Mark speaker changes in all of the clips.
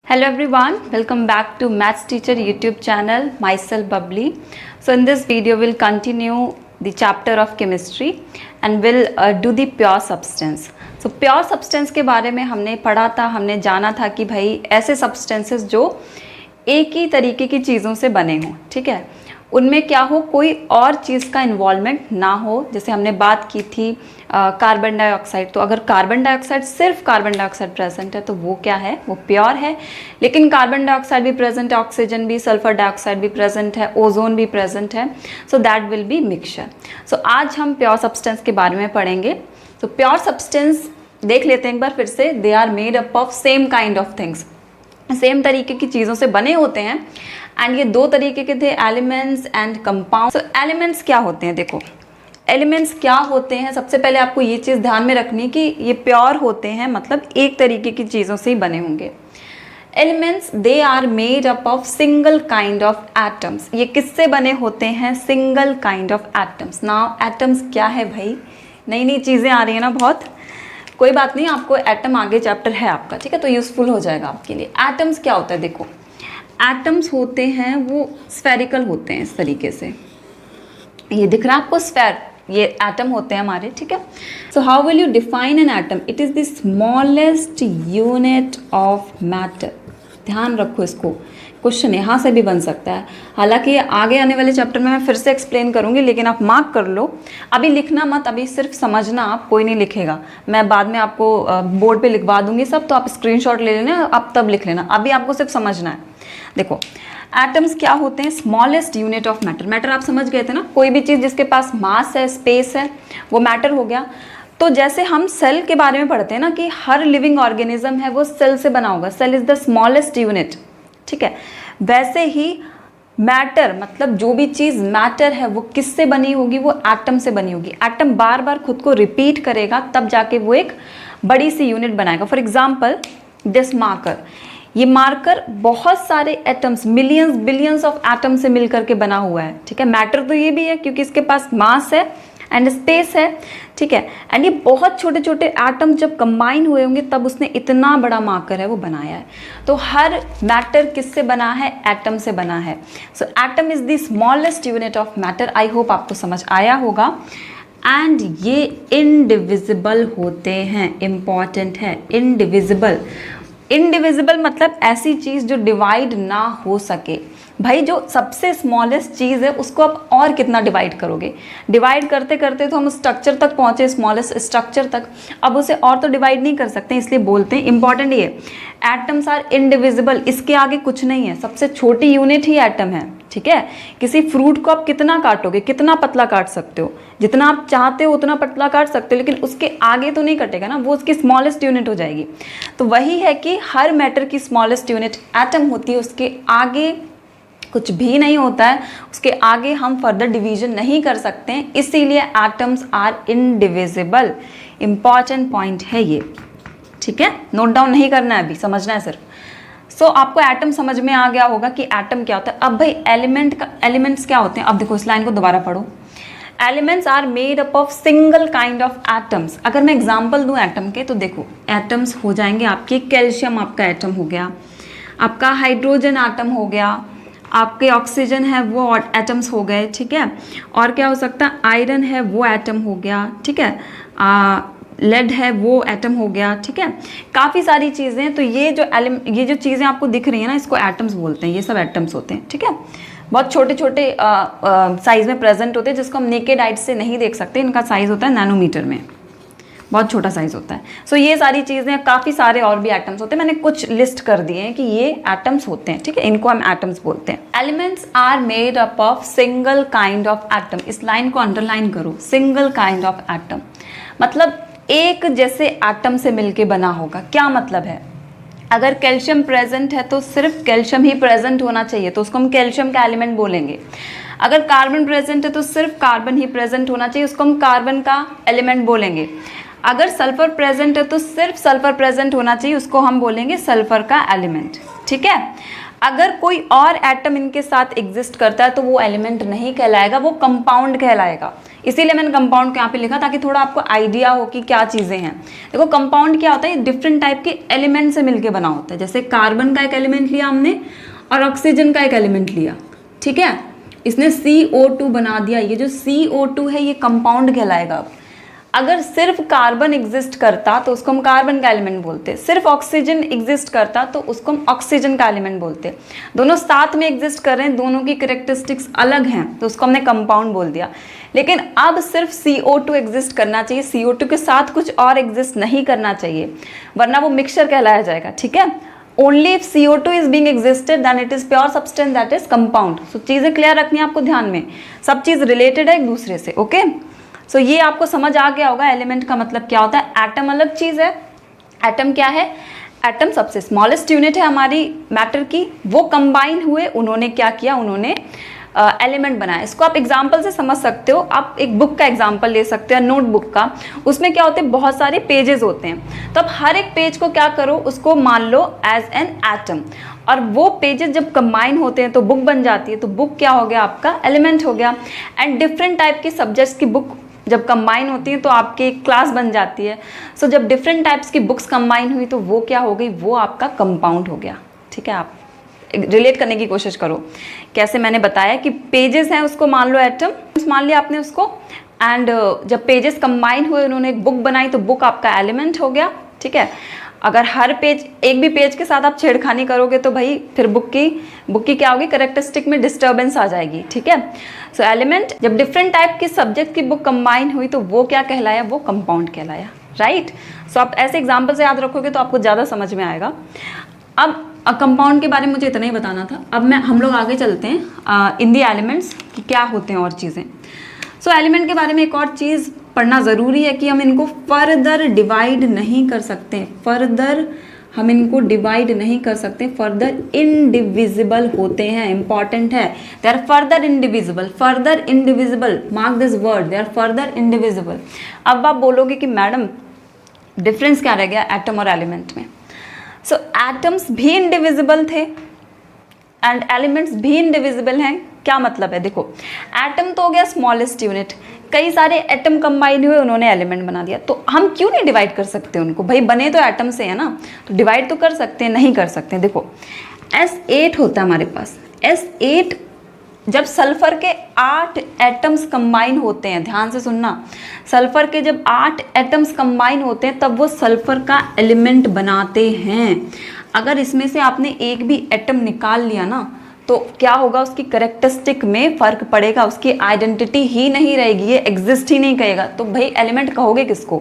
Speaker 1: Hello everyone, welcome back to Maths Teacher YouTube channel, myself Bubbly. So in this video we'll continue the chapter of chemistry and we'll do the pure substance. So pure substance के बारे में हमने पढ़ा था, हमने जाना था कि भाई ऐसे substances जो एक ही तरीके की चीज़ों से बने हों, ठीक है, उनमें क्या हो, कोई और चीज़ का इन्वॉल्वमेंट ना हो। जैसे हमने बात की थी कार्बन डाइऑक्साइड, तो अगर कार्बन डाइऑक्साइड सिर्फ कार्बन डाइऑक्साइड प्रेजेंट है तो वो क्या है, वो प्योर है। लेकिन कार्बन डाइऑक्साइड भी प्रेजेंट है, ऑक्सीजन भी, सल्फर डाइऑक्साइड भी प्रेजेंट है, ओजोन भी प्रेजेंट है, so that will be mixture. So आज हम प्योर सब्सटेंस के बारे में पढ़ेंगे। तो प्योर सब्सटेंस देख लेते हैं एक बार फिर से। They are made up of same kind of things, same तरीके की चीज़ों से बने होते हैं। एंड ये दो तरीके के थे, elements and compound. So elements क्या होते हैं, देखो एलिमेंट्स क्या होते हैं। सबसे पहले आपको ये चीज़ ध्यान में रखनी कि ये प्योर होते हैं, मतलब एक तरीके की चीज़ों से ही बने होंगे। Elements they are made up of single kind of atoms. ये किससे बने होते हैं, single kind of atoms. Now atoms क्या है भाई, नई नई चीज़ें आ रही है ना बहुत, कोई बात नहीं, आपको एटम आगे चैप्टर है आपका, ठीक है, तो यूज़फुल हो जाएगा आपके लिए। एटम्स क्या होता है, देखो एटम्स होते हैं वो स्फेरिकल होते हैं इस तरीके से, ये दिख रहा है आपको स्फेयर, ये एटम होते हैं हमारे, ठीक है। So how will you define an atom, it is the smallest unit of matter. ध्यान रखो इसको, क्वेश्चन यहाँ से भी बन सकता है। हालांकि आगे आने वाले चैप्टर में मैं फिर से एक्सप्लेन करूँगी, लेकिन आप मार्क कर लो, अभी लिखना मत, अभी सिर्फ समझना, आप कोई नहीं लिखेगा, मैं बाद में आपको बोर्ड पे लिखवा दूंगी सब, तो आप स्क्रीनशॉट ले लेना, आप तब लिख लेना, अभी आपको सिर्फ समझना है। देखो एटम्स क्या होते हैं, smallest unit of matter. Matter आप समझ गए थे ना, कोई भी चीज़ जिसके पास मास है, स्पेस है, वो मैटर हो गया। तो जैसे हम सेल के बारे में पढ़ते हैं ना कि हर लिविंग ऑर्गेनिज्म है वो सेल से बना होगा, cell is the smallest unit, ठीक है। वैसे ही मैटर, मतलब जो भी चीज़ मैटर है वो किससे बनी होगी, वो एटम से बनी होगी। एटम बार बार खुद को रिपीट करेगा तब जाके वो एक बड़ी सी यूनिट बनाएगा। फॉर एग्जाम्पल दिस मार्कर, ये मार्कर बहुत सारे atoms, millions billions of atom से मिलकर के बना हुआ है, ठीक है। मैटर तो ये भी है क्योंकि इसके पास मास है एंड स्पेस है, ठीक है। एंड ये बहुत छोटे छोटे एटम जब कंबाइन हुए होंगे तब उसने इतना बड़ा मार्कर है वो बनाया है। तो हर मैटर किससे बना है, एटम से बना है। So atom is the smallest unit of matter. I hope आपको समझ आया होगा। एंड ये इनडिविजिबल होते हैं, इंपॉर्टेंट है, इनडिविजिबल। इनडिविजिबल मतलब ऐसी चीज़ जो डिवाइड ना हो सके। भाई जो सबसे स्मॉलेस्ट चीज़ है उसको आप और कितना डिवाइड करोगे, डिवाइड करते करते तो हम स्ट्रक्चर तक पहुँचे, स्मॉलेस्ट स्ट्रक्चर तक, अब उसे और तो डिवाइड नहीं कर सकते, इसलिए बोलते हैं इंपॉर्टेंट ये एटम्स आर इनडिविजिबल। इसके आगे कुछ नहीं है, सबसे छोटी यूनिट ही एटम है, ठीक है। किसी फ्रूट को आप कितना काटोगे, कितना पतला काट सकते हो, जितना आप चाहते हो उतना पतला काट सकते हो, लेकिन उसके आगे तो नहीं कटेगा ना, वो उसकी स्मॉलेस्ट यूनिट हो जाएगी। तो वही है कि हर मैटर की स्मॉलेस्ट यूनिट एटम होती है, उसके आगे कुछ भी नहीं होता है, उसके आगे हम फर्दर डिवीजन नहीं कर सकते हैं, इसीलिए atoms are indivisible. Important point है ये, ठीक है, नोट डाउन नहीं करना है, अभी समझना है सिर्फ। सो आपको एटम समझ में आ गया होगा कि एटम क्या होता है। अब भाई एलिमेंट्स क्या होते हैं, अब देखो इस लाइन को दोबारा पढ़ो। Elements are made up of single kind of atoms. अगर मैं एग्जांपल दूं एटम के, तो देखो एटम्स हो जाएंगे आपके, कैल्शियम आपका एटम हो गया, आपका हाइड्रोजन एटम हो गया, आपके ऑक्सीजन है वो एटम्स हो गए, ठीक है। और क्या हो सकता है, आयरन है वो एटम हो गया, ठीक है, लेड है वो एटम हो गया, ठीक है। काफ़ी सारी चीज़ें, तो ये जो चीज़ें आपको दिख रही है ना, इसको एटम्स बोलते हैं, ये सब एटम्स होते हैं, ठीक है। बहुत छोटे छोटे साइज़ में प्रेजेंट होते हैं, जिसको हम नेकेड आइट से नहीं देख सकते, इनका साइज़ होता है नैनोमीटर में, बहुत छोटा साइज होता है। सो ये सारी चीज़ें, काफ़ी सारे और भी एटम्स होते हैं, मैंने कुछ लिस्ट कर दिए हैं कि ये एटम्स होते हैं, ठीक है, इनको हम एटम्स बोलते हैं। Elements are made up of single kind of atom. इस लाइन को अंडरलाइन करो, सिंगल काइंड ऑफ एटम मतलब एक जैसे एटम से मिलके बना होगा। क्या मतलब है, अगर कैल्शियम प्रेजेंट है तो सिर्फ कैल्शियम ही प्रेजेंट होना चाहिए, तो उसको हम कैल्शियम का एलिमेंट बोलेंगे। अगर कार्बन प्रेजेंट है तो सिर्फ कार्बन ही प्रेजेंट होना चाहिए, उसको हम कार्बन का एलिमेंट बोलेंगे। अगर सल्फर प्रेजेंट है तो सिर्फ सल्फर प्रेजेंट होना चाहिए, उसको हम बोलेंगे सल्फर का एलिमेंट, ठीक है। अगर कोई और एटम इनके साथ एग्जिस्ट करता है तो वो एलिमेंट नहीं कहलाएगा, वो कंपाउंड कहलाएगा। इसीलिए मैंने कंपाउंड को यहाँ पे लिखा ताकि थोड़ा आपको आइडिया हो कि क्या चीज़ें हैं। देखो कंपाउंड क्या होता है, डिफरेंट टाइप के एलिमेंट से मिलके बना होता है। जैसे कार्बन का एक एलिमेंट लिया हमने और ऑक्सीजन का एक एलिमेंट लिया, ठीक है, इसने CO2 बना दिया। ये जो CO2 है ये कंपाउंड कहलाएगा। अगर सिर्फ कार्बन एग्जिस्ट करता तो उसको हम कार्बन का एलिमेंट बोलते, सिर्फ ऑक्सीजन एग्जिस्ट करता तो उसको हम ऑक्सीजन का एलिमेंट बोलते। दोनों साथ में एग्जिस्ट कर रहे हैं, दोनों की कैरेक्टरिस्टिक्स अलग हैं तो उसको हमने कंपाउंड बोल दिया। लेकिन अब सिर्फ CO2 एग्जिस्ट करना चाहिए, CO2 के साथ कुछ और एग्जिस्ट नहीं करना चाहिए, वरना वो मिक्सचर कहलाया जाएगा, ठीक है। Only if CO2 is being existed then it is pure substance, that is compound. So चीज़ें क्लियर रखनी है आपको ध्यान में, सब चीज़ रिलेटेड है एक दूसरे से, ओके। सो ये आपको समझ आ गया होगा एलिमेंट का मतलब क्या होता है। एटम अलग चीज़ है। एटम क्या है, एटम सबसे स्मॉलेस्ट यूनिट है हमारी मैटर की, वो कंबाइन हुए, उन्होंने क्या किया, उन्होंने एलिमेंट बनाया। इसको आप एग्जाम्पल से समझ सकते हो। आप एक बुक का एग्जाम्पल ले सकते हो, नोटबुक का। उसमें क्या होते हैं, बहुत सारे पेजेस होते हैं, तो आप हर एक पेज को क्या करो, उसको मान लो एज एन एटम, और वो पेजेस जब कंबाइन होते हैं तो बुक बन जाती है। तो बुक क्या हो गया, आपका एलिमेंट हो गया। एंड डिफरेंट टाइप की सब्जेक्ट्स की बुक जब कंबाइन होती है तो आपकी एक क्लास बन जाती है। सो जब डिफरेंट टाइप्स की बुक्स कंबाइन हुई तो वो क्या हो गई, वो आपका कंपाउंड हो गया, ठीक है। आप रिलेट करने की कोशिश करो। कैसे, मैंने बताया कि पेजेस हैं, उसको मान लो एटम, मान लिया आपने उसको, एंड जब पेजेस कंबाइन हुए उन्होंने एक बुक बनाई तो बुक आपका एलिमेंट हो गया, ठीक है। अगर हर पेज, एक भी पेज के साथ आप छेड़खानी करोगे तो भाई फिर बुक की क्या होगी, कैरेक्टरिस्टिक में डिस्टर्बेंस आ जाएगी, ठीक है। सो एलिमेंट, जब डिफरेंट टाइप की सब्जेक्ट की बुक कंबाइन हुई तो वो क्या कहलाया, वो कंपाउंड कहलाया, राइट। सो आप ऐसे एग्जाम्पल से याद रखोगे तो आपको ज़्यादा समझ में आएगा। अब कंपाउंड के बारे में मुझे इतना ही बताना था। अब हम लोग आगे चलते हैं इन दी एलिमेंट्स कि क्या होते हैं और चीज़ें। सो एलिमेंट के बारे में एक और चीज़ पढ़ना ज़रूरी है कि हम इनको फर्दर डिवाइड नहीं कर सकते, फर्दर हम इनको डिवाइड नहीं कर सकते, फर्दर इनडिविजिबल होते हैं, इंपॉर्टेंट है। They are further indivisible, further indivisible, mark this word, they are further indivisible. अब आप बोलोगे कि मैडम डिफरेंस क्या रह गया एटम और एलिमेंट में। सो एटम्स भी इनडिविजिबल थे एंड एलिमेंट्स भी इनडिविजिबल हैं। क्या मतलब है, देखो एटम तो हो गया स्मॉलेस्ट यूनिट, कई सारे एटम कंबाइन हुए उन्होंने एलिमेंट बना दिया, तो हम क्यों नहीं डिवाइड कर सकते उनको, भाई बने तो एटम से है ना, तो डिवाइड तो कर सकते हैं, नहीं कर सकते। देखो S8 होता है हमारे पास, S8 जब सल्फर के 8 एटम्स कंबाइन होते हैं, ध्यान से सुनना, सल्फर के जब 8 एटम्स कंबाइन होते हैं तब वो सल्फर का एलिमेंट बनाते हैं। अगर इसमें से आपने एक भी एटम निकाल लिया ना तो क्या होगा, उसकी कैरेक्टरिस्टिक में फ़र्क पड़ेगा, उसकी आइडेंटिटी ही नहीं रहेगी, ये एग्जिस्ट ही नहीं करेगा, तो भाई एलिमेंट कहोगे किसको,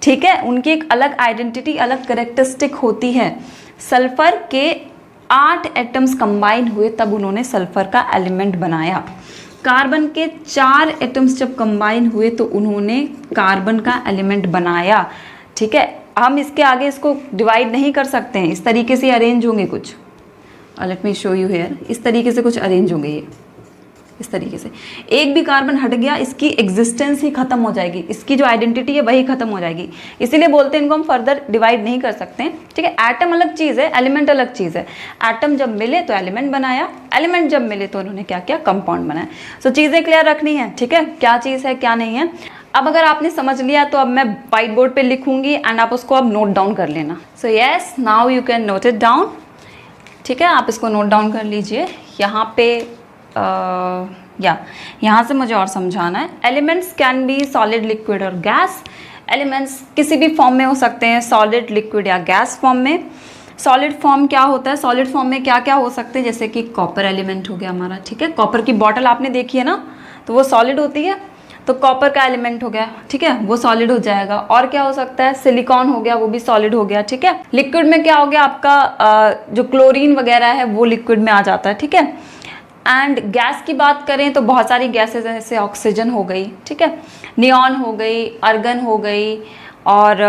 Speaker 1: ठीक है। उनकी एक अलग आइडेंटिटी, अलग कैरेक्टरिस्टिक होती है। सल्फर के 8 एटम्स कंबाइन हुए तब उन्होंने सल्फर का एलिमेंट बनाया। कार्बन के 4 एटम्स जब कंबाइन हुए तो उन्होंने कार्बन का एलिमेंट बनाया, ठीक है। हम इसके आगे इसको डिवाइड नहीं कर सकते हैं, इस तरीके से अरेंज होंगे कुछ, let me show you here, इस तरीके से कुछ अरेंज होंगे ये, इस तरीके से। एक भी कार्बन हट गया इसकी एग्जिस्टेंस ही खत्म हो जाएगी, इसकी जो आइडेंटिटी है वही खत्म हो जाएगी, इसीलिए बोलते हैं इनको हम फर्दर डिवाइड नहीं कर सकते हैं, ठीक है। एटम अलग चीज़ है, एलिमेंट अलग चीज़ है। एटम जब मिले तो एलिमेंट बनाया, एलिमेंट जब मिले तो उन्होंने क्या किया, कंपाउंड बनाया। सो चीज़ें क्लियर रखनी है, ठीक है, क्या चीज़ है क्या नहीं है। अब अगर आपने समझ लिया तो अब मैं व्हाइट बोर्ड पे लिखूंगी एंड आप उसको अब नोट डाउन कर लेना। So yes, now you can note it down, ठीक है। आप इसको नोट डाउन कर लीजिए। यहाँ पे यहाँ से मुझे और समझाना है। Elements can B solid, liquid और गैस। एलिमेंट्स किसी भी फॉर्म में हो सकते हैं, सॉलिड, लिक्विड या गैस फॉर्म में। सॉलिड फॉर्म क्या होता है, सॉलिड फॉर्म में क्या क्या हो सकते हैं, जैसे कि कॉपर एलिमेंट हो गया हमारा, ठीक है। कॉपर की बॉटल आपने देखी है ना, तो वो सॉलिड होती है, तो कॉपर का एलिमेंट हो गया, ठीक है, वो सॉलिड हो जाएगा। और क्या हो सकता है, सिलिकॉन हो गया, वो भी सॉलिड हो गया, ठीक है। लिक्विड में क्या हो गया आपका, जो क्लोरीन वगैरह है वो लिक्विड में आ जाता है, ठीक है। एंड गैस की बात करें तो बहुत सारी गैसेज हैं, जैसे ऑक्सीजन हो गई, ठीक है, नियॉन हो गई, अर्गन हो गई, और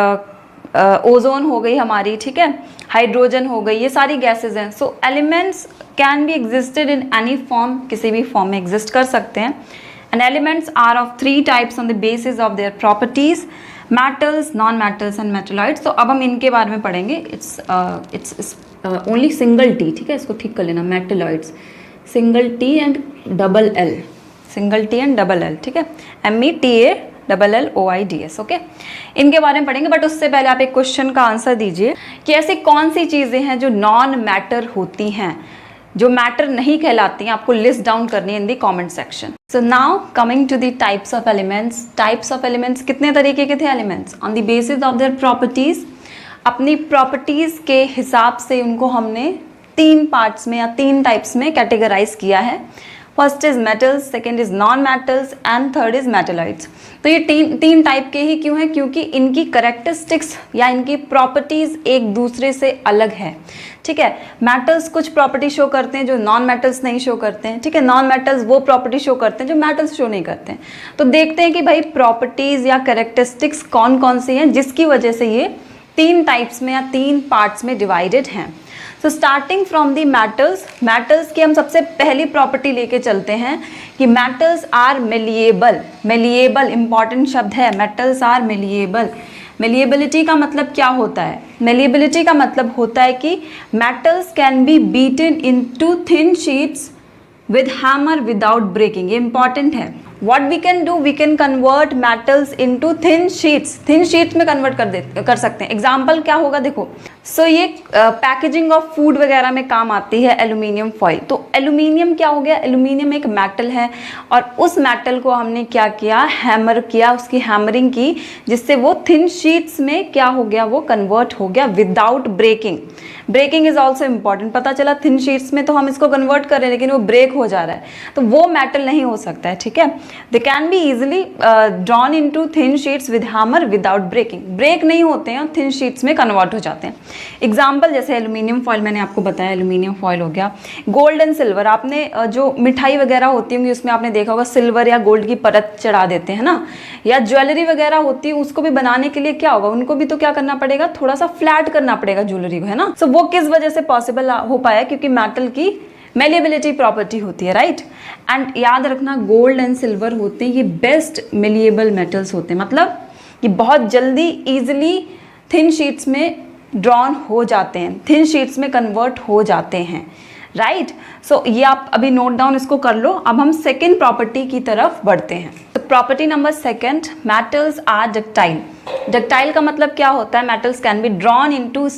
Speaker 1: ओजोन हो गई हमारी, ठीक है, हाइड्रोजन हो गई, ये सारी गैसेज हैं। So elements can be existed in any form, किसी भी फॉर्म में एग्जिस्ट कर सकते हैं। And elements are of 3 types on the basis of their properties: metals, non-metals and metalloids. तो अब हम इनके बारे में पढ़ेंगे। It's only single T, ठीक है, इसको ठीक कर लेना, metalloids, single T and double L, single T and double L, ठीक है, METALLOIDS, ओके। इनके बारे में पढ़ेंगे, बट उससे पहले आप एक क्वेश्चन का आंसर दीजिए कि ऐसी कौन सी चीज़ें हैं जो नॉन मैटर होती हैं, जो मैटर नहीं कहलाती हैं, आपको लिस्ट डाउन करनी है in the comment section. So now coming to the types of elements. Types of elements कितने तरीके के थे elements? On the basis of their properties, अपनी प्रॉपर्टीज के हिसाब से उनको हमने 3 पार्ट्स में या 3 टाइप्स में कैटेगराइज किया है। First is metals, second is non metals and third is metalloids. तो ये तीन टाइप के ही क्यों हैं? क्योंकि इनकी करेक्टरिस्टिक्स या इनकी प्रॉपर्टीज एक दूसरे से अलग है, ठीक है। मेटल्स कुछ प्रॉपर्टी शो करते हैं जो नॉन मेटल्स नहीं शो करते हैं, ठीक है। नॉन मेटल्स वो प्रॉपर्टी शो करते हैं जो मेटल्स शो नहीं करते हैं। तो देखते हैं कि भाई प्रॉपर्टीज या करेक्टरिस्टिक्स कौन कौन सी हैं जिसकी वजह से ये 3 टाइप्स में या 3 पार्ट्स में डिवाइडेड हैं। So starting from the metals, metals की हम सबसे पहली प्रॉपर्टी लेके चलते हैं कि metals are malleable. Malleable important शब्द है, मेटल्स आर मेलिएबल। मेलिएबिलिटी का मतलब क्या होता है? मेलिएबिलिटी का मतलब होता है कि metals can be beaten into thin sheets with hammer without breaking. ये इंपॉर्टेंट है। What we can do, we can convert metals into thin sheets। thin sheets में कन्वर्ट कर सकते हैं। एग्जाम्पल क्या होगा देखो, सो ये पैकेजिंग ऑफ फूड वगैरह में काम आती है एल्यूमिनियम फॉइल। तो एल्यूमिनियम क्या हो गया? एल्यूमिनियम एक मेटल है और उस मेटल को हमने क्या किया? हैमर किया, उसकी हैमरिंग की, जिससे वो थिन शीट्स में क्या हो गया? वो कन्वर्ट हो गया without breaking. Breaking is also important. पता चला थिन शीट्स में तो हम इसको कन्वर्ट कर रहे हैं लेकिन वो ब्रेक हो जा रहा है, तो वो मेटल नहीं हो सकता है, ठीक है। They can be easily drawn into thin sheets with hammer without breaking. Break नहीं होते हैं और थिन शीट्स में कन्वर्ट हो जाते हैं। एग्जाम्पल जैसे एल्यूमिनियम फॉइल, मैंने आपको बताया एल्यूमिनियम फॉइल हो गया। गोल्ड एंड सिल्वर, आपने जो मिठाई वगैरह होती होंगी उसमें आपने देखा होगा सिल्वर या गोल्ड की परत चढ़ा देते हैं ना, या ज्वेलरी वगैरह होती है उसको भी बनाने के लिए क्या होगा? उनको भी तो क्या करना पड़ेगा? थोड़ा सा फ्लैट करना पड़ेगा ज्वेलरी को, है ना। सो वो किस वजह से पॉसिबल हो पाया? क्योंकि मेटल की मेलिएबिलिटी प्रॉपर्टी होती है, राइट। एंड याद रखना गोल्ड एंड सिल्वर होते हैं ये बेस्ट मेलिएबल मेटल्स होते हैं, मतलब ये बहुत जल्दी इजिली थिन शीट्स में ड्रॉन हो जाते हैं, थिन शीट्स में कन्वर्ट हो जाते हैं, राइट। सो ये आप अभी नोट डाउन इसको कर लो। अब हम सेकेंड प्रॉपर्टी की तरफ बढ़ते हैं। तो property number second, metals are ductile. Ductile का मतलब क्या होता है? Metals can be drawn into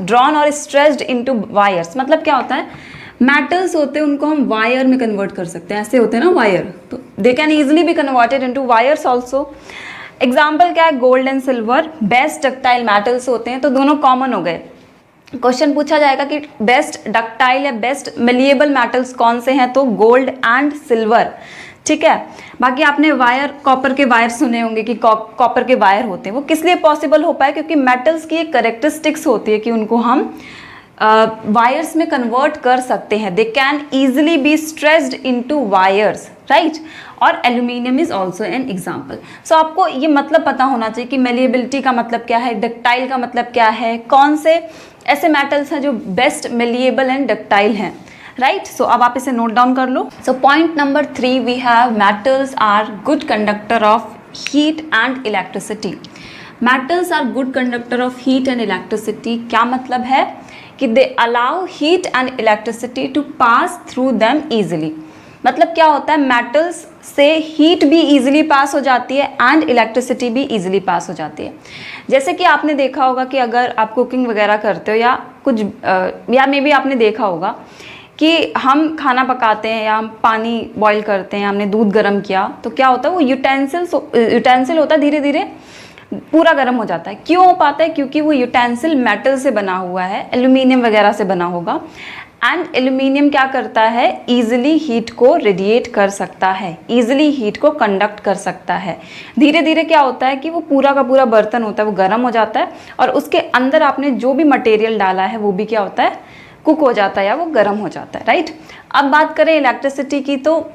Speaker 1: drawn और स्ट्रेच्ड इनटू वायर्स। मतलब क्या होता है? मेटल्स होते हैं उनको हम वायर में कन्वर्ट कर सकते हैं, ऐसे होते हैं ना वायर, तो दे can easily be converted into wires also. Example क्या है? Gold and silver best ductile metals होते हैं, तो दोनों कॉमन हो गए। क्वेश्चन पूछा जाएगा कि बेस्ट डक्टाइल या बेस्ट मेलिएबल मेटल्स कौन से हैं, तो गोल्ड एंड सिल्वर, ठीक है। बाकी आपने वायर, कॉपर के वायर सुने होंगे कि कॉपर के वायर होते हैं। वो किस लिए पॉसिबल हो पाए? क्योंकि मेटल्स की एक करेक्टरिस्टिक्स होती है कि उनको हम वायर्स में कन्वर्ट कर सकते हैं। They can easily be stretched into wires, right. और aluminium is also an example. So आपको ये मतलब पता होना चाहिए कि मेलिएबिलिटी का मतलब क्या है, डक्टाइल का मतलब क्या है, कौन से ऐसे मेटल्स हैं जो बेस्ट मेलिएबल एंड डक्टाइल हैं, राइट। सो अब आप इसे नोट डाउन कर लो। So point number 3 we have metals are good conductor of heat and electricity. Metals are good conductor of heat and electricity. क्या मतलब है? कि they allow heat and electricity to pass through them easily. मतलब क्या होता है? Metals से heat भी इजीली पास हो जाती है एंड इलेक्ट्रिसिटी भी इजीली पास हो जाती है। जैसे कि आपने देखा होगा कि अगर आप कुकिंग वगैरह करते हो या कुछ या मे बी आपने देखा होगा कि हम खाना पकाते हैं या हम पानी बॉईल करते हैं, हमने दूध गर्म किया, तो क्या होता है? वो यूटेंसिल होता है, धीरे धीरे पूरा गर्म हो जाता है। क्यों हो पाता है? क्योंकि वो यूटेंसिल मेटल से बना हुआ है, एल्यूमिनियम वगैरह से बना होगा। एंड एल्यूमिनियम क्या करता है? ईजिली हीट को रेडिएट कर सकता है, ईजिली हीट को कंडक्ट कर सकता है। धीरे धीरे क्या होता है कि वो पूरा का पूरा बर्तन होता है वो गर्म हो जाता है और उसके अंदर आपने जो भी मटेरियल डाला है वो भी क्या होता है? कुक हो जाता है या वो गर्म हो जाता है, राइट। अब बात करें इलेक्ट्रिसिटी की, तो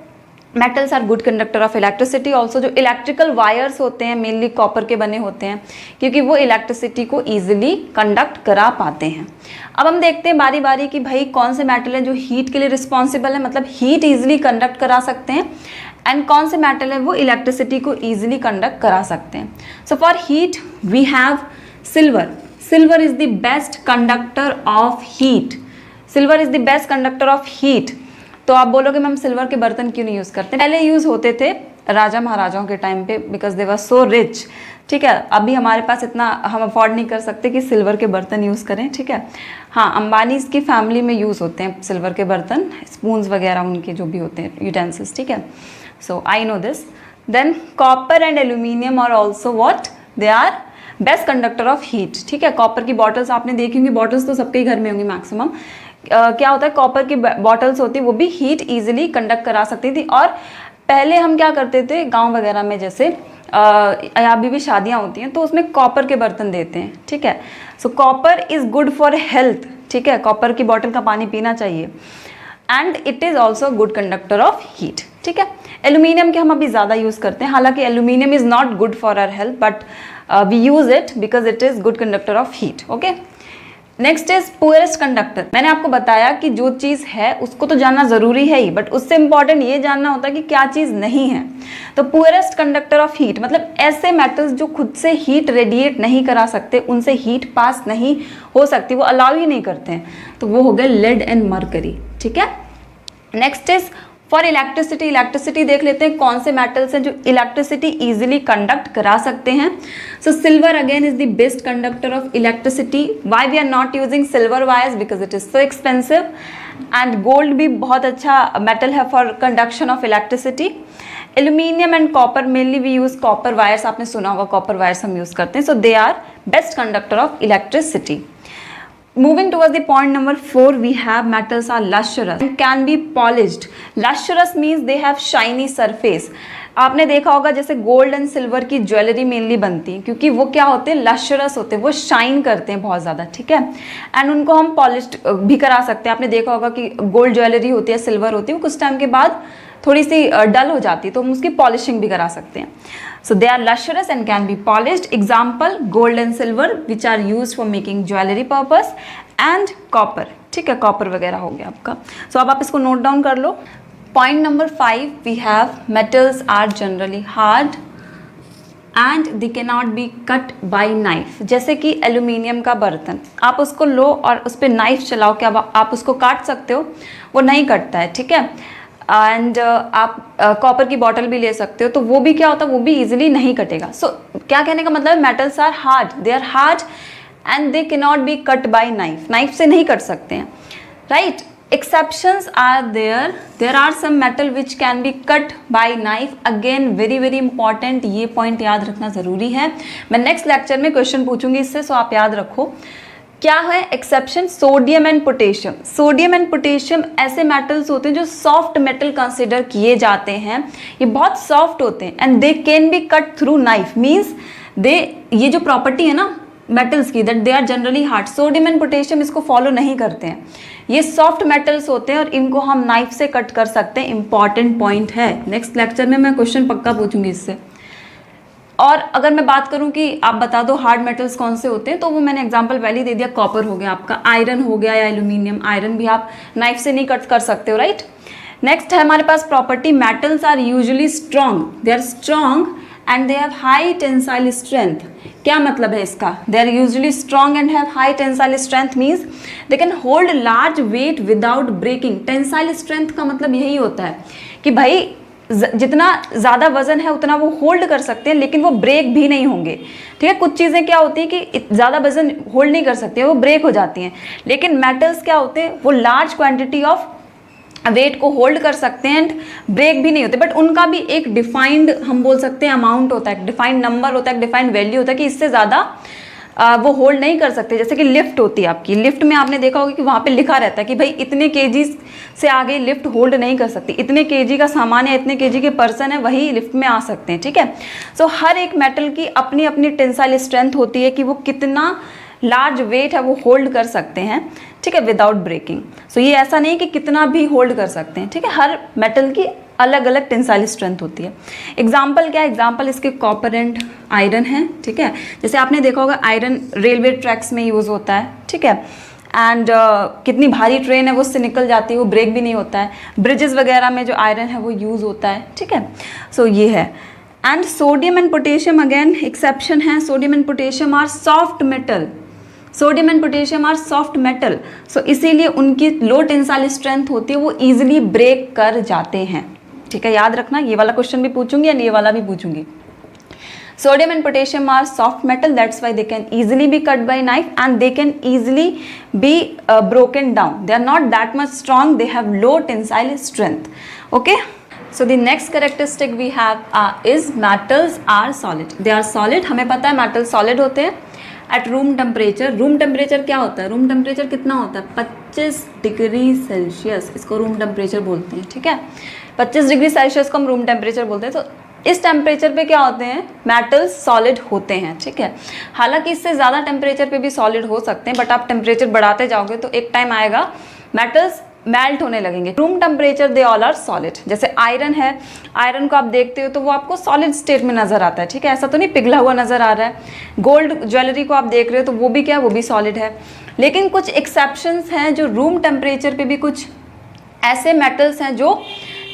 Speaker 1: metals are good conductor of electricity also. जो इलेक्ट्रिकल वायर्स होते हैं मेनली कॉपर के बने होते हैं क्योंकि वो इलेक्ट्रिसिटी को ईजिली कंडक्ट करा पाते हैं। अब हम देखते हैं बारी बारी कि भाई कौन से मेटल है जो हीट के लिए रिस्पॉन्सिबल है, मतलब हीट ईजिली कंडक्ट करा सकते हैं, एंड कौन से मेटल है वो इलेक्ट्रिसिटी को ईजिली कंडक्ट करा सकते हैं। So for heat we have silver. Silver is the best conductor of heat. Silver is the best conductor of heat. तो आप बोलोगे मैम सिल्वर के बर्तन क्यों नहीं यूज़ करते? पहले यूज़ होते थे राजा महाराजाओं के टाइम पे, because they were so rich, ठीक है। अभी हमारे पास इतना हम अफोर्ड नहीं कर सकते कि सिल्वर के बर्तन यूज़ करें, ठीक है। हाँ, अंबानी की फैमिली में यूज़ होते हैं सिल्वर के बर्तन, स्पून्स वगैरह उनके जो भी होते हैं यूटेंसिल्स, ठीक है। So I know this. Then copper and aluminium are also what, they are best conductor of heat, ठीक है। कॉपर की बॉटल्स आपने देखी होंगी, बॉटल्स तो सबके ही घर में होंगी मैक्सिमम। क्या होता है, कॉपर की बॉटल्स होती है वो भी हीट ईजिली कंडक्ट करा सकती थी। और पहले हम क्या करते थे गांव वगैरह में, जैसे अभी भी शादियां होती हैं तो उसमें कॉपर के बर्तन देते हैं, ठीक है। सो copper is good for health, ठीक है। कॉपर की बॉटल का पानी पीना चाहिए and it is also good conductor of heat, ठीक है। एल्यूमिनियम के हम अभी ज़्यादा यूज़ करते हैं, हालांकि aluminium is not good for our health but we use it because it is good conductor of heat, okay. Next is poorest conductor. मैंने आपको बताया कि जो चीज़ है उसको तो जानना ज़रूरी है ही, बट उससे इंपॉर्टेंट ये जानना होता है कि क्या चीज़ नहीं है। तो पुअरेस्ट कंडक्टर ऑफ हीट मतलब ऐसे मेटल्स जो खुद से हीट रेडिएट नहीं करा सकते, उनसे हीट पास नहीं हो सकती, वो अलाउ ही नहीं करते हैं, तो वो हो गए लेड एंड मरकरी, ठीक है। Next is for electricity. Electricity देख लेते हैं कौन से मेटल्स हैं जो इलेक्ट्रिसिटी इजीली कंडक्ट करा सकते हैं। So silver again is the best conductor of electricity. Why we are not using silver wires, because it is so expensive. And gold भी बहुत अच्छा मेटल है for conduction of electricity. Aluminium and copper, mainly we use copper wires, आपने सुना होगा copper wires हम use करते हैं। So they are best conductor of electricity. Moving towards the point number 4, we have metals are lustrous and can be polished. Lustrous means they have shiny surface. आपने देखा होगा जैसे गोल्ड एंड सिल्वर की jewellery mainly बनती है क्योंकि वो क्या होते हैं, लश्यरस होते हैं, वो शाइन करते हैं बहुत ज़्यादा, ठीक है। एंड उनको हम पॉलिश्ड भी करा सकते हैं। आपने देखा होगा कि गोल्ड ज्वेलरी होती है, सिल्वर होती है, वो कुछ टाइम के बाद थोड़ी सी डल हो जाती है, तो हम उसकी पॉलिशिंग भी करा सकते हैं। So they are lustrous and can be polished. Example gold and silver which are use for making jewellery purpose and copper, ठीक है, कॉपर वगैरह हो गया आपका. सो अब आप इसको नोट डाउन कर लो. Point number 5 we have metals are generally hard and they can not be cut by knife. जैसे कि एल्यूमिनियम का बर्तन, आप उसको लो और उस पर नाइफ चलाओ, क्या आप उसको काट सकते हो? वो नहीं कटता है, ठीक है. एंड आप कॉपर की बॉटल भी ले सकते हो, तो वो भी क्या होता है, वो भी इजीली नहीं कटेगा. सो क्या कहने का मतलब है, metals are hard, they are hard and they can not be cut by knife. Knife से नहीं कट सकते हैं, right. Exceptions are there. There are some metal which can be cut by knife. Again very very important, ये point याद रखना ज़रूरी है. मैं नेक्स्ट लेक्चर में क्वेश्चन पूछूंगी इससे, सो आप याद रखो. क्या है exception? Sodium and potassium. Sodium and potassium ऐसे मेटल्स होते हैं जो सॉफ्ट मेटल कंसिडर किए जाते हैं. ये बहुत सॉफ्ट होते हैं and they can be cut through knife. Means they, ये जो प्रॉपर्टी है ना मेटल्स की, that they are generally hard. Sodium and potassium इसको फॉलो नहीं करते हैं. ये सॉफ्ट मेटल्स होते हैं और इनको हम नाइफ से कट कर सकते हैं. इंपॉर्टेंट पॉइंट है. नेक्स्ट लेक्चर में मैं क्वेश्चन पक्का पूछूंगी इससे. और अगर मैं बात करूं कि आप बता दो हार्ड मेटल्स कौन से होते हैं, तो वो मैंने एग्जांपल पहले दे दिया. कॉपर हो गया आपका, आयरन हो गया या एल्यूमिनियम. आयरन भी आप नाइफ से नहीं कट कर सकते हो, राइट. नेक्स्ट है हमारे पास property, metals are usually strong. They are strong and they have high tensile strength. क्या मतलब है इसका? They are usually strong and have high tensile strength means they can hold large weight without breaking. Tensile strength का मतलब यही होता है कि भाई जितना ज़्यादा वजन है उतना वो होल्ड कर सकते हैं, लेकिन वो ब्रेक भी नहीं होंगे, ठीक है. कुछ चीज़ें क्या होती है कि ज़्यादा वजन होल्ड नहीं कर सकती है, वो ब्रेक हो जाती हैं. लेकिन मेटल्स क्या होते हैं, वो लार्ज क्वांटिटी ऑफ वेट को होल्ड कर सकते हैं एंड ब्रेक भी नहीं होते. बट उनका भी एक डिफाइंड, हम बोल सकते हैं, अमाउंट होता है, डिफाइंड नंबर होता है, डिफाइंड वैल्यू होता है कि इससे ज़्यादा वो होल्ड नहीं कर सकते. जैसे कि लिफ्ट होती है आपकी, लिफ्ट में आपने देखा होगा कि वहाँ पे लिखा रहता है कि भाई इतने केजी से आगे लिफ्ट होल्ड नहीं कर सकती. इतने केजी का सामान या इतने केजी के पर्सन है वही लिफ्ट में आ सकते हैं, ठीक है. सो हर एक मेटल की अपनी अपनी टेंसाइल स्ट्रेंथ होती है कि वो कितना लार्ज वेट है वो होल्ड कर सकते हैं, ठीक है, विदाउट ब्रेकिंग. सो ये ऐसा नहीं कि कितना भी होल्ड कर सकते हैं, ठीक है. हर मेटल की अलग अलग टेंसाइल स्ट्रेंथ होती है. एग्जाम्पल क्या है? एग्जाम्पल इसके कॉपर एंड आयरन है, ठीक है. जैसे आपने देखा होगा आयरन रेलवे ट्रैक्स में यूज़ होता है, ठीक है. एंड कितनी भारी ट्रेन है वो उससे निकल जाती है, वो ब्रेक भी नहीं होता है. ब्रिजेस वगैरह में जो आयरन है वो यूज़ होता है, ठीक है. सो ये है. And sodium and potassium again exception है. Sodium and potassium are soft metal. Sodium and potassium are soft metal, so इसीलिए उनकी लो टेंसाइल स्ट्रेंथ होती है, वो इजीली ब्रेक कर जाते हैं। ठीक है, याद रखना, ये वाला क्वेश्चन भी पूछूंगी एंड ये वाला भी पूछूंगी। Sodium and potassium are soft metal, that's why they can easily be cut by knife and they can easily be broken down. They are not that much strong, they have low tensile strength. Okay, so the next characteristic we have is metals are solid. They are solid, हमें पता है metals solid होते हैं at room temperature. room temperature क्या होता है? room temperature कितना होता है? 25 डिग्री सेल्सियस, इसको room temperature बोलते हैं। ठीक है, 25 डिग्री सेल्सियस को हम room temperature बोलते हैं। तो इस टेम्परेचर पे क्या होते हैं? मेटल्स सॉलिड होते हैं। ठीक है, हालांकि इससे ज़्यादा टेम्परेचर पे भी सॉलिड हो सकते हैं, बट आप टेम्परेचर बढ़ाते जाओगे तो एक टाइम आएगा मेटल्स मेल्ट होने लगेंगे। Room temperature they all are solid. जैसे आयरन है, आयरन को आप देखते हो तो वो आपको सॉलिड स्टेट में नजर आता है। ठीक है, ऐसा तो नहीं पिघला हुआ नजर आ रहा है। गोल्ड ज्वेलरी को आप देख रहे हो तो वो भी क्या है? वो भी सॉलिड है। लेकिन कुछ एक्सेप्शंस हैं, जो रूम टेम्परेचर पे भी कुछ ऐसे मेटल्स हैं जो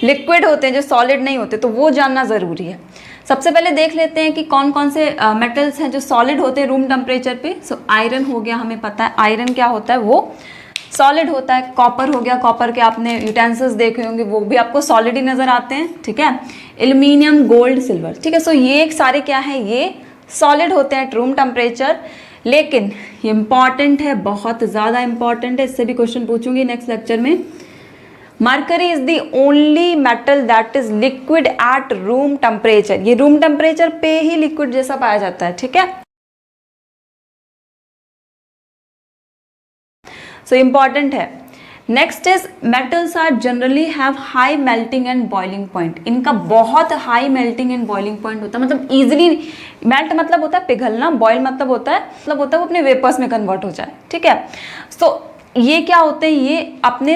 Speaker 1: लिक्विड होते हैं, जो सॉलिड नहीं होते, तो वो जानना ज़रूरी है। सबसे पहले देख लेते हैं कि कौन कौन से मेटल्स हैं जो सॉलिड होते हैं रूम टेम्परेचर पे। सो आयरन हो गया, हमें पता है आयरन क्या होता है, वो सॉलिड होता है। कॉपर हो गया, कॉपर के आपने यूटेंसिल्स देखे होंगे, वो भी आपको सॉलिड ही नज़र आते हैं। ठीक है, एल्यूमिनियम, गोल्ड, सिल्वर। ठीक है, सो ये सारे क्या है? ये सॉलिड होते हैं एट रूम टेम्परेचर। लेकिन ये इंपॉर्टेंट है, बहुत ज़्यादा इंपॉर्टेंट है, इससे भी क्वेश्चन पूछूंगी नेक्स्ट लेक्चर में। Mercury is the only metal that is liquid at room temperature. ये रूम टेम्परेचर पे ही लिक्विड जैसा पाया जाता है। ठीक है, सो इंपॉर्टेंट है। Next is metals are generally have high melting and boiling point. इनका बहुत high melting and boiling point होता है, मतलब इजीली मेल्ट मतलब होता है पिघलना, बॉयल मतलब होता है वो अपने वेपर्स में कन्वर्ट हो जाए। ठीक है, सो ये क्या होते हैं? ये अपने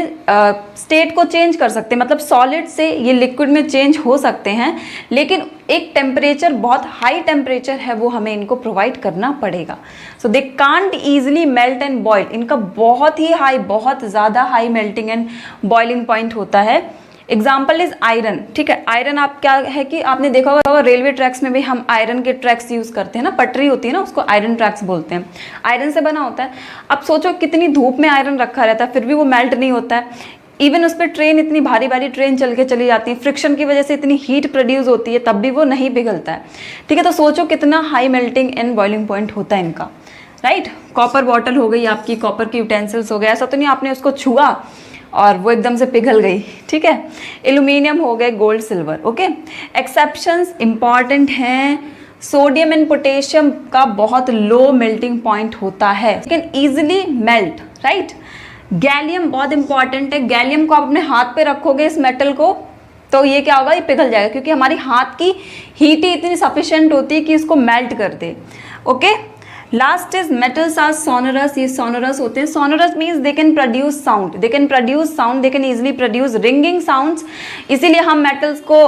Speaker 1: स्टेट को चेंज कर सकते हैं, मतलब सॉलिड से ये लिक्विड में चेंज हो सकते हैं, लेकिन एक टेम्परेचर, बहुत हाई टेम्परेचर है, वो हमें इनको प्रोवाइड करना पड़ेगा। So they can't easily melt and boil. इनका बहुत ही हाई, बहुत ज़्यादा high melting and boiling point होता है। Example is iron. ठीक है, आयरन आप क्या है कि आपने देखा होगा रेलवे ट्रैक्स में भी हम आयरन के ट्रैक्स यूज़ करते हैं ना, पटरी होती है ना, उसको आयरन ट्रैक्स बोलते हैं, आयरन से बना होता है। अब सोचो कितनी धूप में आयरन रखा रहता है, फिर भी वो मेल्ट नहीं होता है। इवन उस पर ट्रेन, इतनी भारी भारी ट्रेन चल के चली जाती है, फ्रिक्शन की वजह से इतनी हीट प्रोड्यूस होती है, तब भी वो नहीं पिघलता है। ठीक है, तो सोचो कितना high melting and boiling point होता है इनका। राइट, कॉपर बॉटल हो गई आपकी, कॉपर की यूटेंसिल्स हो गए, ऐसा तो नहीं आपने उसको छुआ और वो एकदम से पिघल गई। ठीक है, एल्यूमिनियम हो गए, gold, silver. Okay, exceptions important हैं। सोडियम एंड पोटेशियम का बहुत लो मेल्टिंग पॉइंट होता है, लेकिन इजीली मेल्ट। राइट, गैलियम बहुत इंपॉर्टेंट है। गैलियम को आप अपने हाथ पे रखोगे इस मेटल को, तो ये क्या होगा? ये पिघल जाएगा, क्योंकि हमारी हाथ की हीट ही इतनी सफिशिएंट होती है कि इसको मेल्ट कर दे। Okay, last is metals are sonorous. ये सोनरस होते हैं। Sonorous means they can produce sound, they can produce sound, they can easily produce ringing sounds. इसीलिए हम मेटल्स को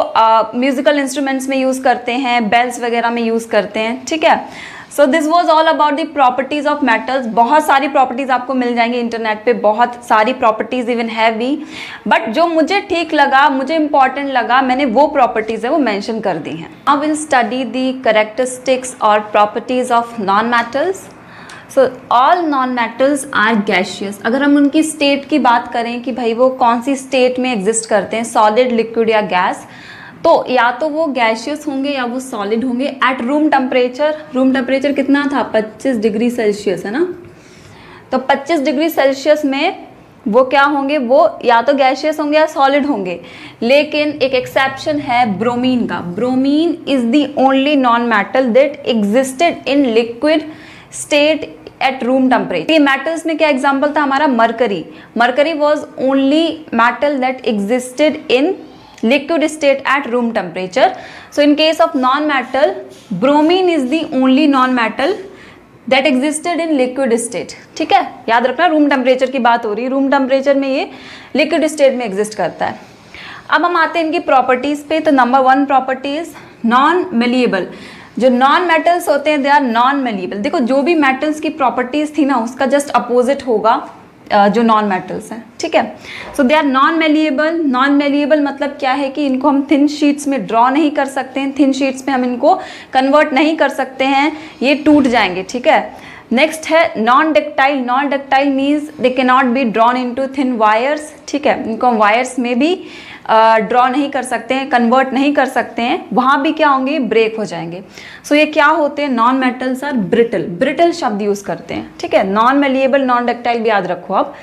Speaker 1: म्यूजिकल इंस्ट्रूमेंट्स में यूज़ करते हैं, बेल्स वगैरह में यूज़ करते हैं। ठीक है, so this was all about the properties of metals. बहुत सारी प्रॉपर्टीज आपको मिल जाएंगी इंटरनेट पे, बहुत सारी प्रॉपर्टीज इवन है भी, बट जो मुझे ठीक लगा, मुझे इंपॉर्टेंट लगा, मैंने वो प्रॉपर्टीज है वो मेंशन कर दी हैं। I will study the characteristics और properties of non metals. So all non metals are gaseous. अगर हम उनकी स्टेट की बात करें कि भाई वो कौन सी स्टेट में एग्जिस्ट करते हैं, सॉलिड, लिक्विड या गैस, तो या तो वो गैशियस होंगे या वो सॉलिड होंगे eight room temperature. Room temperature कितना था? 25 डिग्री सेल्सियस, है ना। तो 25 डिग्री सेल्सियस में वो क्या होंगे? वो या तो गैशियस होंगे या सॉलिड होंगे। लेकिन एक एक्सेप्शन है ब्रोमीन का। Bromine is the only non metal that existed in liquid state eight room temperature. ये मेटल्स में क्या एग्जाम्पल था हमारा? Mercury. Mercury was only metal that existed in liquid state at room temperature. So in case of non-metal, bromine is the only non-metal that existed in liquid state. ठीक है, याद रखना, room temperature की बात हो रही है, रूम टेम्परेचर में ये लिक्विड स्टेट में एग्जिस्ट करता है। अब हम आते हैं इनकी प्रॉपर्टीज पे। तो number 1 property is non malleable. जो नॉन मेटल्स होते हैं दे आर नॉन मेलिएबल। देखो जो भी मेटल्स की प्रॉपर्टीज थी ना, उसका जस्ट अपोजिट होगा जो नॉन मेटल्स हैं। ठीक है, so they are non malleable. Non malleable मतलब क्या है कि इनको हम थिन शीट्स में ड्रॉ नहीं कर सकते हैं, थिन शीट्स में हम इनको कन्वर्ट नहीं कर सकते हैं, ये टूट जाएंगे। ठीक है, नेक्स्ट है non ductile. Non ductile means they can not B drawn into thin wires, ठीक है, इनको हम वायर्स में भी ड्रॉ नहीं कर सकते हैं, कन्वर्ट नहीं कर सकते हैं, वहाँ भी क्या होंगे, ब्रेक हो जाएंगे। सो ये क्या होते हैं, non metals are brittle. Brittle शब्द यूज़ करते हैं, ठीक है, नॉन मेलिएबल नॉन डक्टाइल भी याद रखो आप,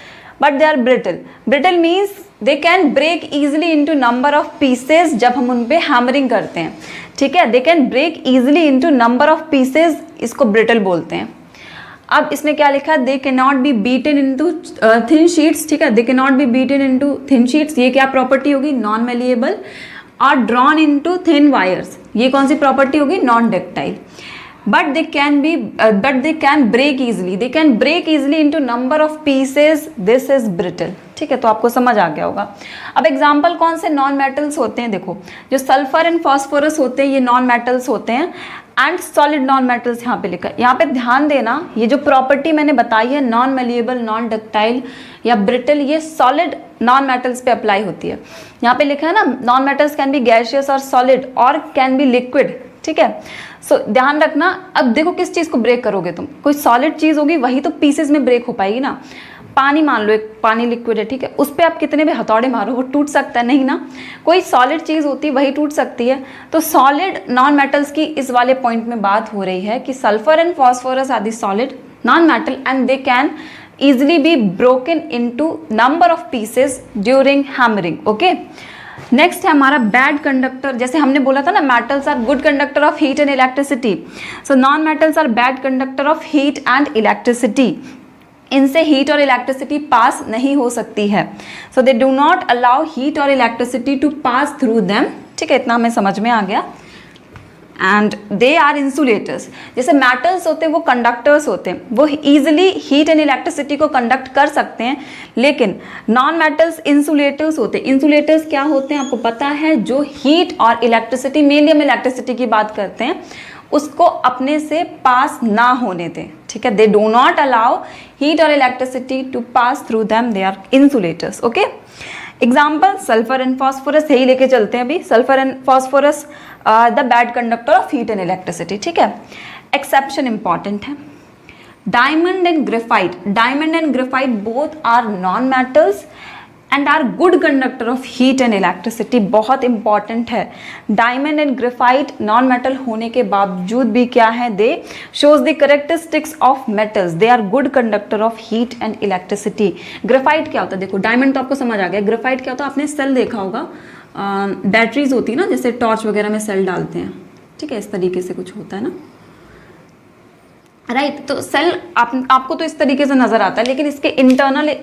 Speaker 1: but they are brittle. Brittle means they can break easily into number of pieces जब हम उन पर हैमरिंग करते हैं, ठीक है, they can break easily into number of pieces, इसको ब्रिटल बोलते हैं। अब इसमें क्या लिखा है, they can not be beaten into thin sheets, ठीक है, they can not be beaten into thin sheets, ये क्या प्रॉपर्टी होगी, नॉन मेलिएबल। और ड्रॉन इनटू थिन वायर्स, ये कौन सी प्रॉपर्टी होगी, non ductile. But they can break easily, they can break easily into number of pieces, this is brittle, ठीक है, तो आपको समझ आ गया होगा। अब एग्जाम्पल कौन से नॉन मेटल्स होते हैं, देखो जो सल्फर एंड फॉस्फोरस होते हैं ये नॉन मेटल्स होते हैं, एंड सॉलिड नॉन मेटल्स यहाँ पे लिखा है। यहाँ पे ध्यान देना, ये जो प्रॉपर्टी मैंने बताई है नॉन मेलिएबल नॉन डक्टाइल या ब्रिटल, ये सॉलिड नॉन मेटल्स पे अप्लाई होती है। यहाँ पे लिखा है ना, non metals can B gaseous और सॉलिड और कैन बी लिक्विड, ठीक है। सो ध्यान रखना, अब देखो किस चीज़ को ब्रेक करोगे तुम, कोई सॉलिड चीज़ होगी वही तो पीसेज में ब्रेक हो पाएगी ना। पानी मान लो, एक पानी लिक्विड है, ठीक है, उस पर आप कितने भी हथौड़े मारो वो टूट सकता है नहीं ना, कोई सॉलिड चीज़ होती है वही टूट सकती है। तो सॉलिड नॉन मेटल्स की इस वाले पॉइंट में बात हो रही है कि sulphur and phosphorus are the solid non metal and they can easily be broken into number of pieces during hammering, okay। Next है हमारा बैड कंडक्टर। जैसे हमने बोला था ना, metals are good conductor of heat and electricity, so non metals are bad conductor of heat and electricity. इनसे heat और electricity pass नहीं हो सकती है, so they do not allow heat और electricity to pass through them, ठीक है, इतना हमें समझ में आ गया। And they are insulators. जैसे मेटल्स होते हैं वो कंडक्टर्स होते हैं, वो ईजिली हीट एंड इलेक्ट्रिसिटी को कंडक्ट कर सकते हैं, लेकिन नॉन मेटल्स इंसुलेटर्स होते हैं। इंसुलेटर्स क्या होते हैं आपको पता है, जो हीट और इलेक्ट्रिसिटी, मेनली हम इलेक्ट्रिसिटी की बात करते हैं, उसको अपने से पास ना होने दें, ठीक है। They do not allow heat और electricity to pass through them, they are insulators, okay. Example sulphur and phosphorus, यही लेके चलते हैं अभी। Sulphur and phosphorus the bad conductor of heat and electricity, ठीक है। एक्सेप्शन इंपॉर्टेंट है, diamond and graphite. Diamond and graphite both are non metals and are good conductor of heat and electricity, बहुत important है। Diamond and graphite non metal होने के बावजूद भी क्या है, they shows the characteristics of metals, they are good conductor of heat and electricity. Graphite क्या होता है, देखो डायमंड तो आपको समझ आ गया, ग्रेफाइट क्या होता है, आपने सेल देखा होगा, बैटरीज होती है ना, जैसे टॉर्च वगैरह में सेल डालते हैं, ठीक है, इस तरीके से कुछ होता है ना, राइट। तो सेल आपको तो इस तरीके से नजर आता है, लेकिन इसके इंटरनल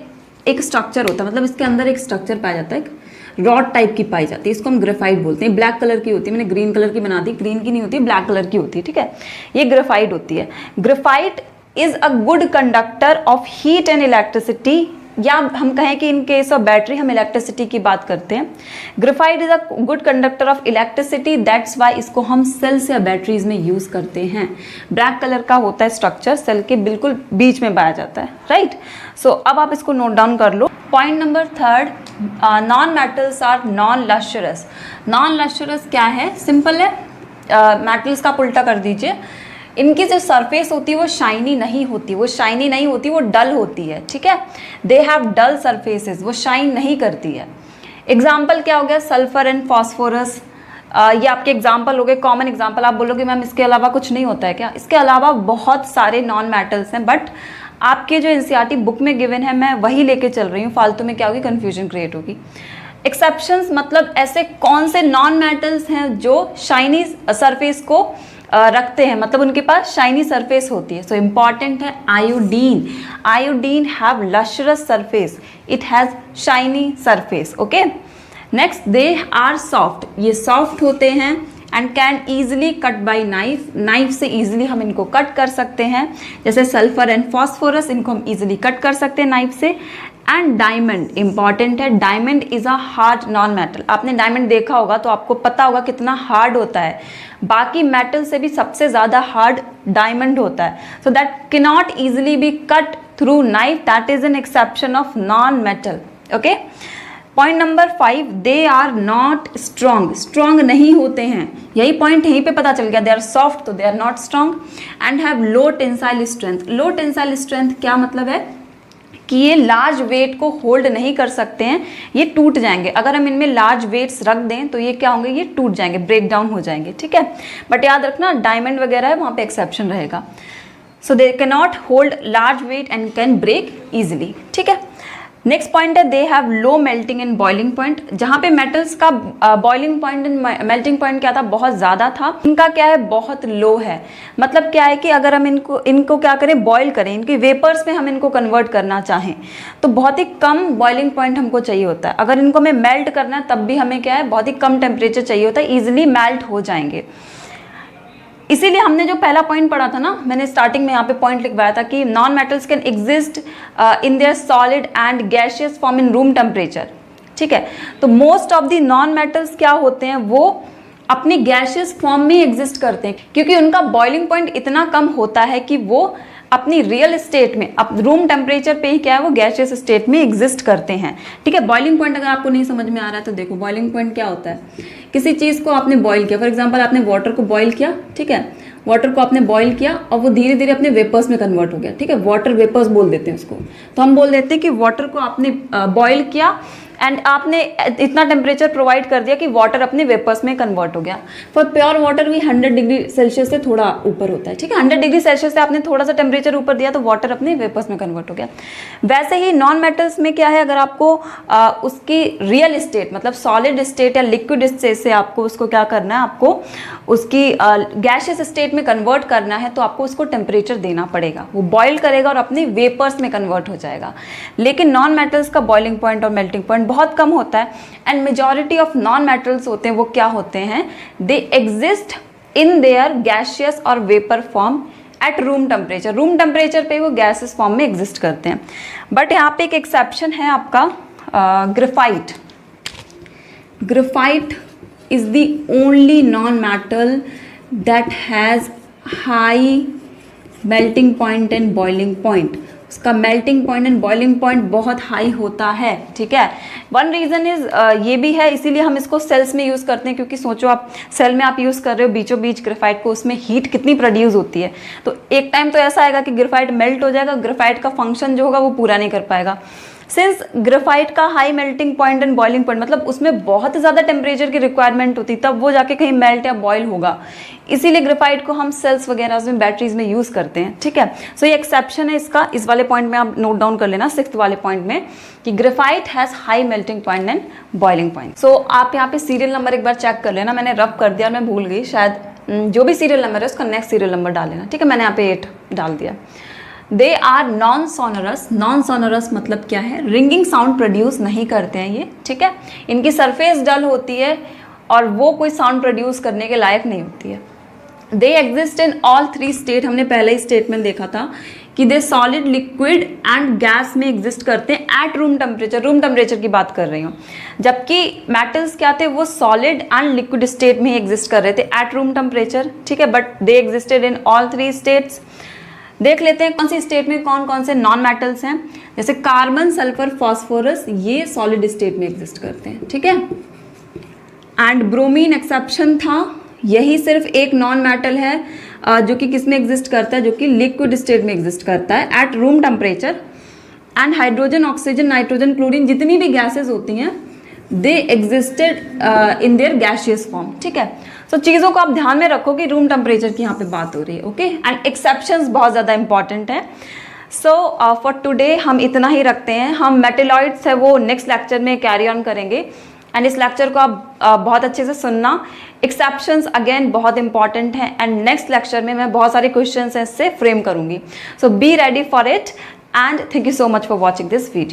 Speaker 1: एक स्ट्रक्चर होता है, मतलब इसके अंदर एक स्ट्रक्चर पाया जाता है, एक रॉड टाइप की पाई जाती है, इसको हम ग्रेफाइट बोलते हैं। ब्लैक कलर की होती है, मैंने ग्रीन कलर की बना दी, ग्रीन की नहीं होती, ब्लैक कलर की होती है, ठीक है, ये ग्रेफाइट होती है। Graphite is a good conductor of heat and electricity, या हम कहें कि इन केस ऑफ बैटरी हम इलेक्ट्रिसिटी की बात करते हैं। Graphite is a good conductor of electricity, that's why इसको हम सेल्स या बैटरीज में यूज करते हैं। ब्लैक कलर का होता है स्ट्रक्चर, सेल के बिल्कुल बीच में पाया जाता है, राइट। सो अब आप इसको नोट डाउन कर लो। Point number third, non metals are non lustrous. Non lustrous क्या है, सिंपल है, मेटल्स का उल्टा कर दीजिए, इनकी जो सरफेस होती है वो शाइनी नहीं होती, वो शाइनी नहीं होती, वो डल होती है, ठीक है। दे हैव डल सरफेसेस, वो शाइन नहीं करती है। एग्जाम्पल क्या हो गया, सल्फर एंड फॉस्फोरस, ये आपके एग्जाम्पल हो गए, कॉमन एग्जाम्पल। आप बोलोगे मैम इसके अलावा कुछ नहीं होता है क्या, इसके अलावा बहुत सारे नॉन मेटल्स हैं, बट आपके जो एनसीईआरटी बुक में गिवन है मैं वही लेके चल रही हूँ, फालतू में क्या होगी, कन्फ्यूजन क्रिएट होगी। एक्सेप्शंस मतलब ऐसे कौन से नॉन मेटल्स हैं जो शाइनी सरफेस को रखते हैं, मतलब उनके पास शाइनी सरफेस होती है। सो इम्पॉर्टेंट है iodine. Iodine have lustrous surface, it has shiny surface, okay. Next, they are soft, ये सॉफ्ट होते हैं and can easily cut by knife, knife से ईजिली हम इनको कट कर सकते हैं, जैसे सल्फर एंड फॉस्फोरस, इनको हम ईजिली कट कर सकते हैं नाइफ से। एंड डायमंड इंपॉर्टेंट है, diamond is a hard non metal. आपने डायमंड देखा होगा तो आपको पता होगा कितना हार्ड होता है, बाकी मेटल से भी सबसे ज़्यादा हार्ड डायमंड होता है। So that can not easily be cut through knife, that is an exception of non metal, okay. Point number 5, they are not strong, strong नहीं होते हैं, यही पॉइंट यहीं पे पता चल गया, दे आर सॉफ्ट तो they are not strong, and have low tensile strength. Low tensile strength क्या मतलब है कि ये लार्ज वेट को होल्ड नहीं कर सकते हैं, ये टूट जाएंगे, अगर हम इनमें लार्ज वेट्स रख दें तो ये क्या होंगे, ये टूट जाएंगे, ब्रेक डाउन हो जाएंगे, ठीक है। बट याद रखना डायमंड वगैरह है वहाँ पे एक्सेप्शन रहेगा। So they can not hold large weight and can break easily, ठीक है। नेक्स्ट पॉइंट है they have low melting and boiling point, जहाँ पे मेटल्स का boiling point and melting point क्या था, बहुत ज़्यादा था, इनका क्या है, बहुत लो है। मतलब क्या है कि अगर हम इनको क्या करें, बॉईल करें, इनके वेपर्स में हम इनको कन्वर्ट करना चाहें तो बहुत ही कम बॉइलिंग पॉइंट हमको चाहिए होता है। अगर इनको हमें मेल्ट करना है तब भी हमें क्या है, बहुत ही कम टेम्परेचर चाहिए होता है, ईजिली मेल्ट हो जाएंगे। इसीलिए हमने जो पहला पॉइंट पढ़ा था ना, मैंने स्टार्टिंग में यहाँ पे पॉइंट लिखवाया था कि non metals can exist in there solid and gaseous form in room temperature, ठीक है। तो most of the non metals क्या होते हैं, वो अपनी गैसियस फॉर्म में एग्जिस्ट करते हैं, क्योंकि उनका बॉइलिंग पॉइंट इतना कम होता है कि वो अपनी रियल स्टेट में, अब रूम टेम्परेचर पे ही क्या है, वो गैसियस स्टेट में एग्जिस्ट करते हैं, ठीक है। बॉइलिंग पॉइंट अगर आपको नहीं समझ में आ रहा है तो देखो, बॉइलिंग पॉइंट क्या होता है, किसी चीज़ को आपने बॉईल किया, फॉर एग्जांपल आपने वाटर को बॉईल किया, ठीक है, वाटर को आपने बॉईल किया और वो धीरे धीरे अपने वेपर्स में कन्वर्ट हो गया, ठीक है, वाटर वेपर्स बोल देते हैं उसको। तो हम बोल देते हैं कि वाटर को आपने बॉईल किया एंड आपने इतना टेम्परेचर प्रोवाइड कर दिया कि वाटर अपने वेपर्स में कन्वर्ट हो गया। फॉर प्योर वाटर भी 100 डिग्री सेल्सियस से थोड़ा ऊपर होता है, ठीक है, 100 डिग्री सेल्सियस से आपने थोड़ा सा टेम्परेचर ऊपर दिया तो वाटर अपने वेपर्स में कन्वर्ट हो गया। वैसे ही नॉन मेटल्स में क्या है, अगर आपको उसकी रियल स्टेट मतलब सॉलिड स्टेट या लिक्विड स्टेट से आपको उसको क्या करना है, आपको उसकी गैसियस स्टेट में कन्वर्ट करना है तो आपको उसको टेम्परेचर देना पड़ेगा, वो बॉयल करेगा और अपने वेपर्स में कन्वर्ट हो जाएगा। लेकिन नॉन मेटल्स का बॉइलिंग पॉइंट और मेल्टिंग पॉइंट बहुत कम होता है, and majority of non metals होते हैं वो क्या होते हैं, they exist in their gaseous और vapour form at room temperature, room temperature पे वो गैसेस फॉर्म में एग्जिस्ट करते हैं। बट यहाँ पे एक एक्सेप्शन है आपका, graphite. Graphite is the only non-metal that has high melting point and boiling point, उसका melting point and boiling point बहुत हाई होता है, ठीक है। वन रीज़न इज ये भी है, इसीलिए हम इसको सेल्स में यूज़ करते हैं, क्योंकि सोचो आप सेल में आप यूज़ कर रहे हो बीचों बीच ग्रेफाइट को, उसमें हीट कितनी प्रोड्यूस होती है, तो एक टाइम तो ऐसा आएगा कि ग्रेफाइट मेल्ट हो जाएगा, ग्रेफाइट का फंक्शन जो होगा वो पूरा नहीं कर पाएगा। सिंस ग्रेफाइट का high melting point and boiling point मतलब उसमें बहुत ज़्यादा टेम्परेचर की रिक्वायरमेंट होती, तब वो जाके कहीं मेल्ट या बॉयल होगा, इसीलिए ग्रेफाइट को हम सेल्स वगैरह में, बैटरीज में यूज़ करते हैं, ठीक है। सो ये एक्सेप्शन है इसका, इस वाले पॉइंट में आप नोट डाउन कर लेना, 6th वाले पॉइंट में, कि graphite has high melting point and boiling point. So आप यहाँ पे सीरियल नंबर एक बार चेक कर लेना, मैंने रब कर दिया और मैं भूल गई, शायद जो भी सीरियल नंबर है उसका नेक्स्ट सीरियल नंबर डाल लेना, ठीक है। मैंने यहाँ पे 8 डाल दिया। They are non sonorous, non sonorous मतलब क्या है, रिंगिंग साउंड प्रोड्यूस नहीं करते हैं ये, ठीक है। इनकी सरफेस डल होती है और वो कोई साउंड प्रोड्यूस करने के लायक नहीं होती है। दे एग्जिस्ट इन ऑल 3 स्टेट, हमने पहले ही स्टेटमेंट देखा था कि दे सॉलिड, लिक्विड एंड गैस में एग्जिस्ट करते हैं eight room temperature, room temperature की बात कर रही हूँ, जबकि मेटल्स क्या थे, वो सॉलिड एंड लिक्विड स्टेट में एग्जिस्ट कर रहे थे एट रूम टेम्परेचर, ठीक है। But they existed in all 3 states. देख लेते हैं कौन सी स्टेट में कौन कौन से नॉन मेटल्स हैं, जैसे कार्बन, सल्फर, फास्फोरस, ये सॉलिड स्टेट में एग्जिस्ट करते हैं, ठीक है। एंड ब्रोमीन एक्सेप्शन था, यही सिर्फ एक नॉन मेटल है जो कि किस में एग्जिस्ट करता है, जो कि लिक्विड स्टेट में एग्जिस्ट करता है at room temperature. And hydrogen, oxygen, nitrogen, chlorine, जितनी भी गैसेज होती हैं, they existed in their gaseous form, ठीक है। सो चीज़ों को आप ध्यान में रखो कि रूम टेम्परेचर की यहाँ पे बात हो रही है, ओके। एंड एक्सेप्शंस बहुत ज़्यादा इंपॉर्टेंट है। सो फॉर टुडे हम इतना ही रखते हैं, हम मेटेलॉइड्स है वो नेक्स्ट लेक्चर में कैरी ऑन करेंगे, एंड इस लेक्चर को आप बहुत अच्छे से सुनना। एक्सेप्शंस अगेन बहुत इंपॉर्टेंट है, एंड नेक्स्ट लेक्चर में मैं बहुत सारे क्वेश्चंस इससे फ्रेम करूँगी। So be ready for it, and thank you so much for watching this video.